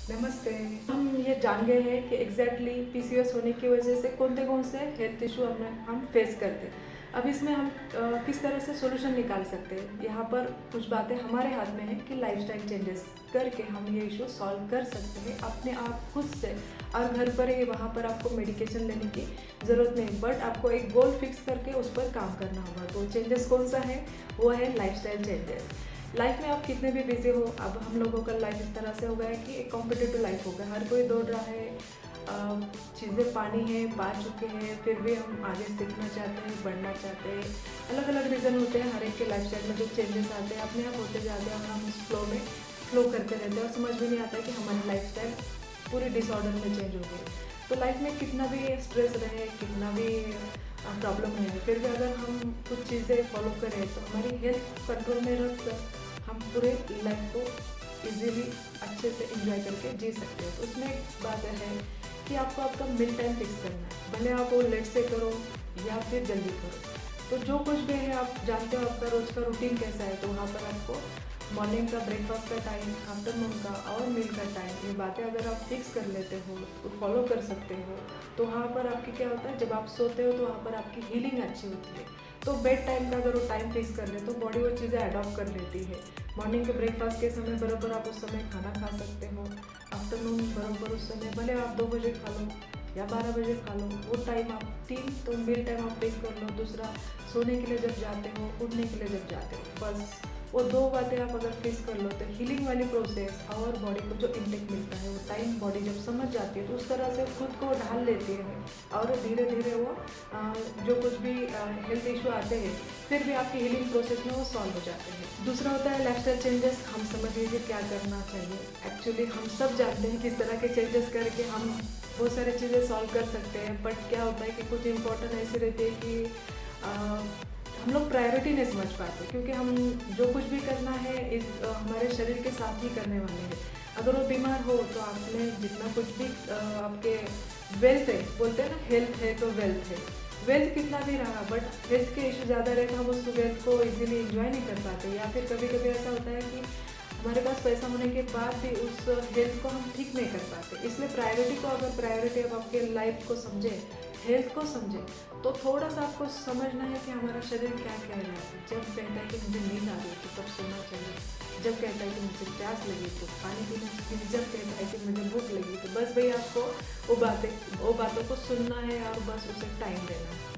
नमस्ते। हम ये जान गए हैं कि एग्जैक्टली पीसीओएस होने की वजह से कौन से हेल्थ इशू हम फेस करते हैं। अब इसमें हम किस तरह से सॉल्यूशन निकाल सकते हैं। यहाँ पर कुछ बातें हमारे हाथ में है कि लाइफस्टाइल चेंजेस करके हम ये इशू सॉल्व कर सकते हैं अपने आप खुद से। और घर पर ही वहाँ पर आपको मेडिकेशन लेने की ज़रूरत नहीं, बट आपको एक गोल फिक्स करके उस पर काम करना होगा। तो चेंजेस कौन सा है, वो है लाइफस्टाइल चेंजेस। लाइफ में आप कितने भी बिजी हो, अब हम लोगों का लाइफ इस तरह से हो गया है कि एक कॉम्पिटिटिव लाइफ हो गया, हर कोई दौड़ रहा है, चीज़ें पानी है पा चुके हैं, फिर भी हम आगे सीखना चाहते हैं, बढ़ना चाहते हैं। अलग अलग रीज़न होते हैं, हर एक के लाइफ स्टाइल में जो चेंजेस आते हैं अपने आप होते जाते हैं और हम उस फ्लो करते रहते हैं और समझ भी नहीं आता है कि हमारी लाइफ स्टाइल पूरी डिसऑर्डर में चेंज हो गई। तो लाइफ में कितना भी स्ट्रेस रहे, कितना भी प्रॉब्लम रहे, फिर भी अगर हम कुछ चीज़ें फॉलो करें तो हमारी हेल्थ कंट्रोल में रख कर हम पूरे लाइफ को इजीली अच्छे से एंजॉय करके जी सकते हैं। तो उसमें एक बात है कि आपको आपका मील टाइम फिक्स करना है, भले आप वो लेट से करो या फिर जल्दी करो। तो जो कुछ भी है आप जानते हो आपका रोज़ का रूटीन कैसा है, तो वहाँ पर आपको मॉर्निंग का ब्रेकफास्ट का टाइम, आफ्टरनून का और मील का टाइम, ये बातें अगर आप फिक्स कर लेते हो तो फॉलो कर सकते हो। तो वहाँ पर आपकी क्या होता है, जब आप सोते हो तो वहाँ पर आपकी हीलिंग अच्छी होती है। तो बेड टाइम का अगर वो टाइम फिक्स कर ले तो बॉडी वो चीज़ें अडॉप्ट कर लेती है। मॉर्निंग के ब्रेकफास्ट के समय बराबर आप उस समय खाना खा सकते हो, आफ्टरनून बराबर उस समय, भले आप 2 बजे खा लो या 12 बजे खा लो, वो टाइम आप 3 तो मील टाइम आप फिक्स कर लो। दूसरा, सोने के लिए जब जाते हो, उठने के लिए जब जाते हो, बस वो 2 बातें आप अगर फिक्स कर लो तो हीलिंग वाली प्रोसेस और बॉडी को जो इंटेक मिलता है वो टाइम बॉडी जब समझ जाती है तो उस तरह से खुद को ढाल लेती है और धीरे धीरे वो जो कुछ भी हेल्थ इशू आते हैं फिर भी आपकी हीलिंग प्रोसेस में वो सॉल्व हो जाते हैं। दूसरा होता है लाइफस्टाइल चेंजेस। हम समझ लीजिए क्या करना चाहिए। एक्चुअली हम सब जानते हैं किस तरह के चेंजेस करके हम बहुत सारी चीज़ें सॉल्व कर सकते हैं, बट क्या होता है कि कुछ इंपॉर्टेंट ऐसी रहती है कि हम लोग प्रायोरिटी नहीं समझ पाते, क्योंकि हम जो कुछ भी करना है इस हमारे शरीर के साथ ही करने वाले हैं। अगर वो बीमार हो तो आपने जितना कुछ भी आपके वेल्थ है, बोलते हैं ना हेल्थ है तो वेल्थ है, वेल्थ कितना भी रहा बट हेल्थ के इशू ज़्यादा रहता है, हम उस वेल्थ को इजीली एंजॉय नहीं कर पाते। या फिर कभी कभी ऐसा होता है कि हमारे पास पैसा होने के बाद भी उस हेल्थ को हम ठीक नहीं कर पाते। इसलिए प्रायोरिटी को, अगर प्रायोरिटी अब आपके लाइफ को समझे, हेल्थ को समझे, तो थोड़ा सा आपको समझना है कि हमारा शरीर क्या कह रहा है। जब कहता है कि मुझे नींद आ रही है तो तब सोना चाहिए, जब कहता है कि मुझे प्यास लगी तो पानी पीना चाहिए, जब कहता है कि मुझे भूख लगी तो बस भाई आपको वो बातों को सुनना है और बस उसे टाइम देना है।